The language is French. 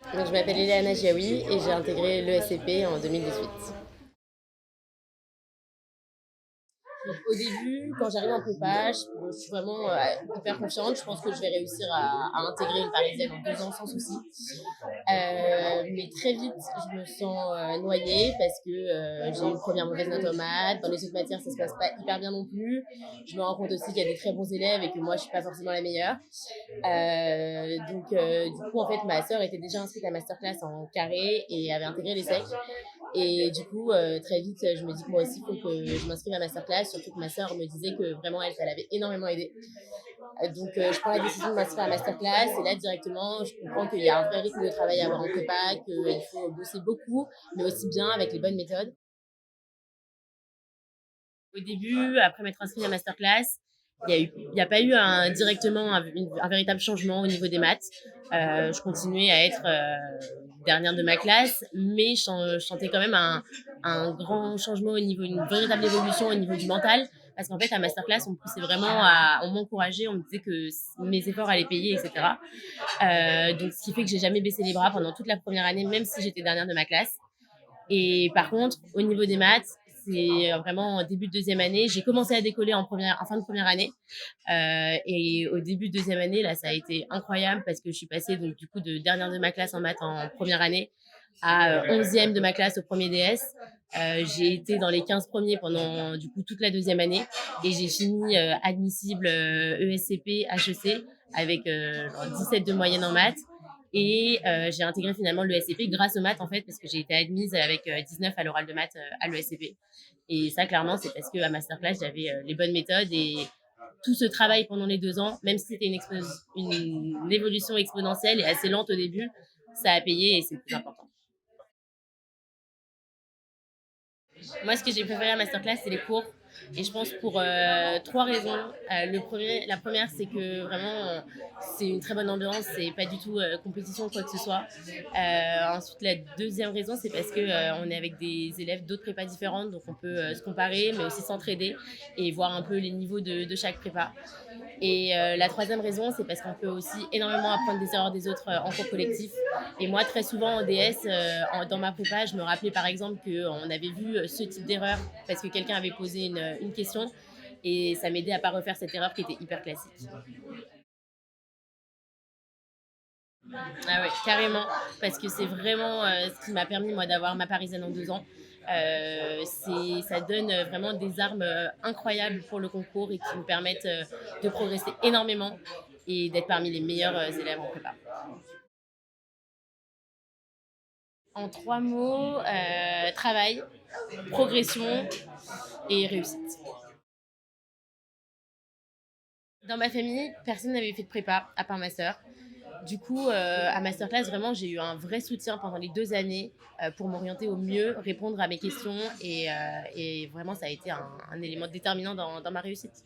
Donc, je m'appelle Eliana Giaoui et j'ai intégré l'ESCP en 2018. Donc, au début, quand j'arrive en prépa, je suis vraiment hyper confiante. Je pense que je vais réussir à intégrer une parisienne en 2 ans sans souci. Mais très vite, je me sens noyée parce que j'ai eu une première mauvaise note en maths. Dans les autres matières, ça se passe pas hyper bien non plus. Je me rends compte aussi qu'il y a des très bons élèves et que moi, je suis pas forcément la meilleure. Du coup, en fait, ma sœur était déjà inscrite à masterclass en carré et avait intégré les SEC. Et du coup, très vite, je me dis que moi aussi, il faut que je m'inscrive à masterclass. Surtout que ma sœur me disait que vraiment, elle, ça l'avait énormément aidé. Je prends la décision de m'inscrire à masterclass. Et là, directement, je comprends qu'il y a un vrai rythme de travail à avoir en prépa, qu'il faut bosser beaucoup, mais aussi bien avec les bonnes méthodes. Au début, après m'être inscrite à masterclass, il y a pas eu directement un véritable changement au niveau des maths. Je continuais à être dernière de ma classe, mais je sentais quand même un grand changement au niveau, une véritable évolution au niveau du mental. Parce qu'en fait, à masterclass, on me poussait vraiment on m'encourageait, on me disait que mes efforts allaient payer, etc. Donc, ce qui fait que j'ai jamais baissé les bras pendant toute la première année, même si j'étais dernière de ma classe. Et par contre, au niveau des maths, c'est vraiment en début de deuxième année. J'ai commencé à décoller en fin de première année. Et au début de deuxième année, là, ça a été incroyable parce que je suis passée donc, du coup de dernière de ma classe en maths en première année à 11e de ma classe au premier DS. J'ai été dans les 15 premiers pendant du coup toute la deuxième année et j'ai fini admissible ESCP, HEC avec 17 de moyenne en maths. Et j'ai intégré finalement l'ESCP grâce aux maths en fait parce que j'ai été admise avec 19 à l'oral de maths à l'ESCP. Et ça clairement c'est parce qu'à masterclass j'avais les bonnes méthodes et tout ce travail pendant les 2 ans, même si c'était une évolution exponentielle et assez lente au début, ça a payé et c'est le plus important. Moi, ce que j'ai préféré à Masterclass, c'est les cours. Et je pense pour 3 raisons. La première, c'est que vraiment, c'est une très bonne ambiance. C'est pas du tout compétition ou quoi que ce soit. Ensuite, la deuxième raison, c'est parce que on est avec des élèves d'autres prépas différentes, donc on peut se comparer, mais aussi s'entraider et voir un peu les niveaux de chaque prépa. Et la troisième raison, c'est parce qu'on peut aussi énormément apprendre des erreurs des autres en cours collectif. Et moi, très souvent en DS, dans ma prépa, je me rappelais par exemple qu'on avait vu ce type d'erreur parce que quelqu'un avait posé une question et ça m'aidait à pas refaire cette erreur qui était hyper classique. Ah ouais, carrément, parce que c'est vraiment ce qui m'a permis moi d'avoir ma parisienne en 2 ans. Ça donne vraiment des armes incroyables pour le concours et qui me permettent de progresser énormément et d'être parmi les meilleurs élèves en prépa. En 3 mots, travail, progression et réussite. Dans ma famille, personne n'avait fait de prépa, à part ma sœur. Du coup, à Masterclass, vraiment, j'ai eu un vrai soutien pendant les 2 années pour m'orienter au mieux, répondre à mes questions et vraiment, ça a été un élément déterminant dans ma réussite.